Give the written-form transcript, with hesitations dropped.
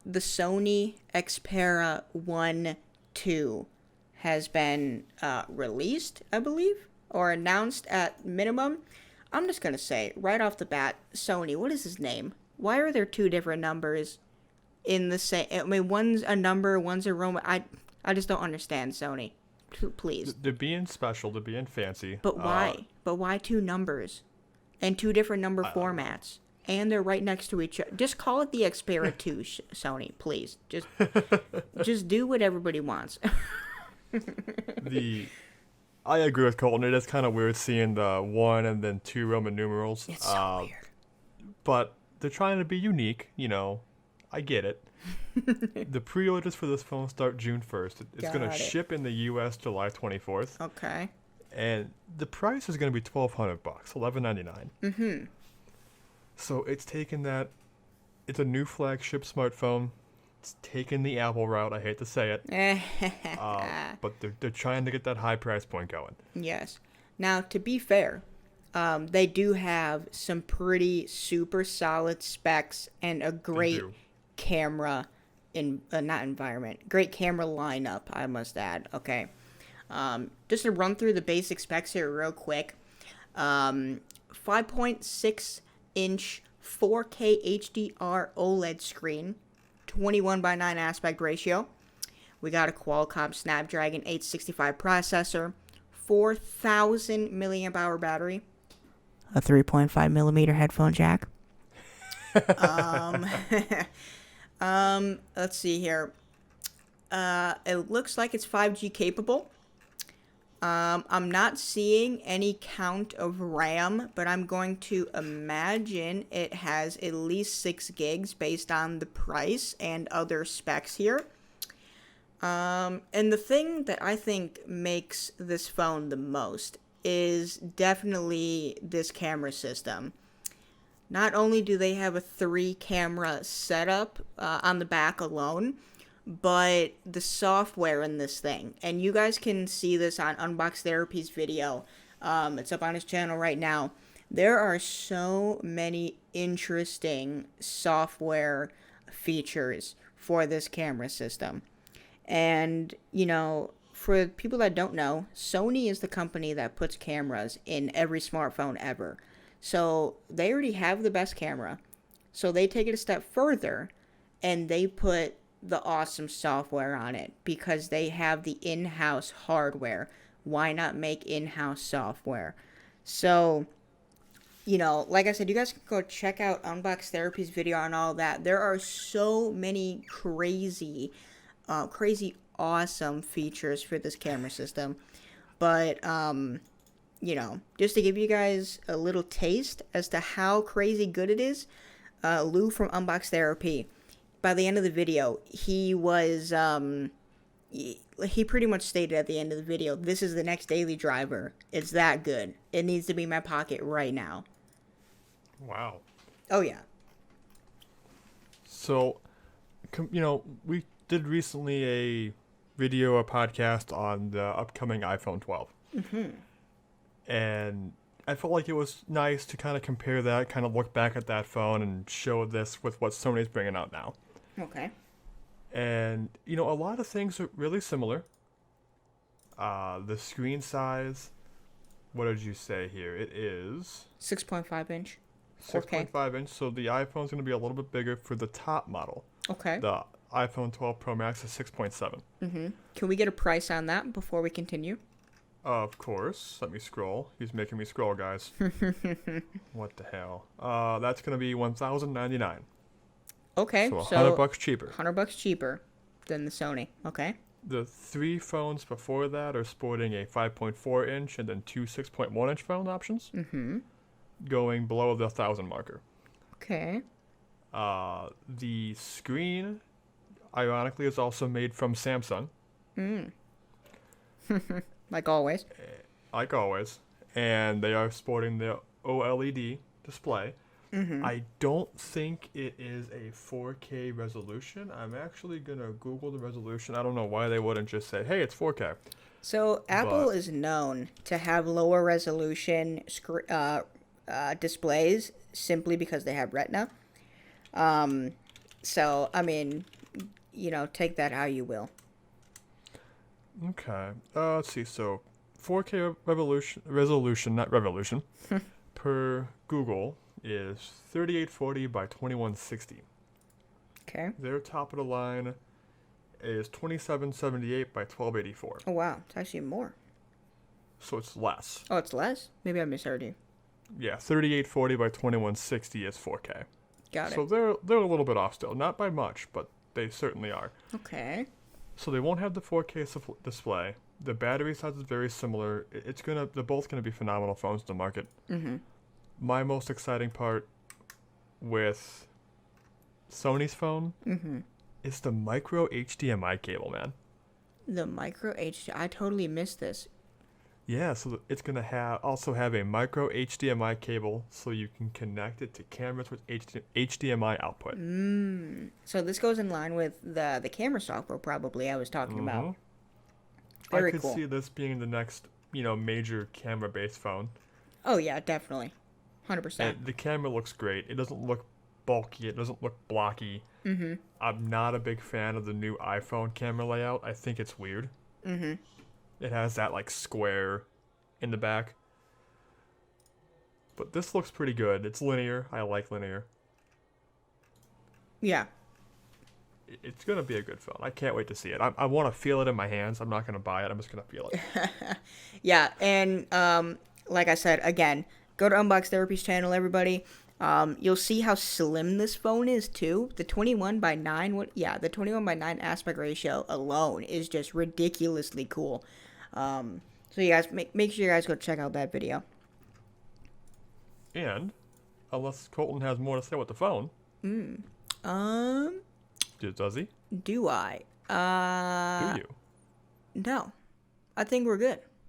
the Sony Xperia 1 2 has been released, I believe, or announced at minimum. I'm just going to say, right off the bat, Sony, what is his name? Why are there two different numbers in the same... I mean, one's a number, one's a Roman... I just don't understand, Sony. Please. They're being special, they're being fancy. But why? But why two numbers? And two different number formats? And they're right next to each other. Just call it the Xperia 2, Sony, please. Just do what everybody wants. I agree with Colton. It is kind of weird seeing the 1 and then 2 Roman numerals. It's so weird. But they're trying to be unique, I get it. The pre-orders for this phone start June 1st. It's going to ship in the US July 24th. Okay. And the price is going to be $1,200, $1,199. Mm-hmm. So it's a new flagship smartphone. It's taking the Apple route. I hate to say it. But they're trying to get that high price point going. Yes. Now, to be fair, they do have some pretty super solid specs and a great camera great camera lineup, I must add. Okay. Just to run through the basic specs here real quick. 5.6 inch 4K HDR OLED screen, 21:9 aspect ratio. We got a Qualcomm Snapdragon 865 processor, 4,000 milliamp hour battery, a 3.5 millimeter headphone jack. Let's see here. It looks like it's 5G capable. I'm not seeing any count of RAM, but I'm going to imagine it has at least 6 gigs based on the price and other specs here. And the thing that I think makes this phone the most is definitely this camera system. Not only do they have a 3-camera setup on the back alone, but the software in this thing, and you guys can see this on Unbox Therapy's video. It's up on his channel right now. There are so many interesting software features for this camera system. And, for people that don't know, Sony is the company that puts cameras in every smartphone ever. So they already have the best camera. So they take it a step further and they put the awesome software on it because they have the in-house hardware. Why not make in-house software? So, like I said, you guys can go check out Unbox Therapy's video on all that. There are so many crazy awesome features for this camera system. But, just to give you guys a little taste as to how crazy good it is, Lou from Unbox Therapy, by the end of the video, he was, he pretty much stated at the end of the video, this is the next daily driver. It's that good. It needs to be in my pocket right now. Wow. Oh, yeah. So, we did recently a podcast on the upcoming iPhone 12. Mm-hmm. And I felt like it was nice to kind of compare that, kind of look back at that phone and show this with what Sony's bringing out now. Okay. And, a lot of things are really similar. The screen size, what did you say here? It is 6.5 inch. 6.5 inch, so the iPhone's going to be a little bit bigger for the top model. Okay. The iPhone 12 Pro Max is 6.7. Mm-hmm. Can we get a price on that before we continue? Of course. Let me scroll. He's making me scroll, guys. What the hell? That's going to be $1,099. Okay, so $100 cheaper. $100 cheaper than the Sony. Okay. The 3 phones before that are sporting a 5.4 inch and then 2 6.1 inch phone options. Mm-hmm. Going below the 1,000 marker. Okay. The screen, ironically, is also made from Samsung. Like always. Like always. And they are sporting the OLED display. Mm-hmm. I don't think it is a 4K resolution. I'm actually going to Google the resolution. I don't know why they wouldn't just say, hey, it's 4K. So Apple is known to have lower resolution displays simply because they have Retina. So, I mean, take that how you will. Okay. Let's see. So, 4K resolution, not revolution, per Google is 3840 by 2160. Okay. Their top of the line is 2778 by 1284. Oh, wow. It's actually more. So it's less. Oh, it's less? Maybe I misheard you. Yeah, 3840 by 2160 is 4K. Got it. So they're a little bit off still. Not by much, but they certainly are. Okay. So they won't have the 4K display. The battery size is very similar. They're both gonna be phenomenal phones in the market. Mm-hmm. My most exciting part with Sony's phone is the micro HDMI cable, man. The micro HDMI. I totally missed this. Yeah, so it's gonna also have a micro HDMI cable, so you can connect it to cameras with HDMI output. So this goes in line with the camera software probably I was talking about. Very cool. I could see this being the next, major camera-based phone. Oh yeah, definitely, 100%. And the camera looks great. It doesn't look bulky. It doesn't look blocky. Mm-hmm. I'm not a big fan of the new iPhone camera layout. I think it's weird. Mm-hmm. It has that square in the back. But this looks pretty good. It's linear. I like linear. Yeah. It's going to be a good phone. I can't wait to see it. I want to feel it in my hands. I'm not going to buy it. I'm just going to feel it. Yeah, and like I said, again, go to Unbox Therapy's channel, everybody. You'll see how slim this phone is too. The 21:9, the 21:9 aspect ratio alone is just ridiculously cool. So you guys make sure you guys go check out that video. And unless Colton has more to say with the phone, does he? Do I? Do you? No, I think we're good.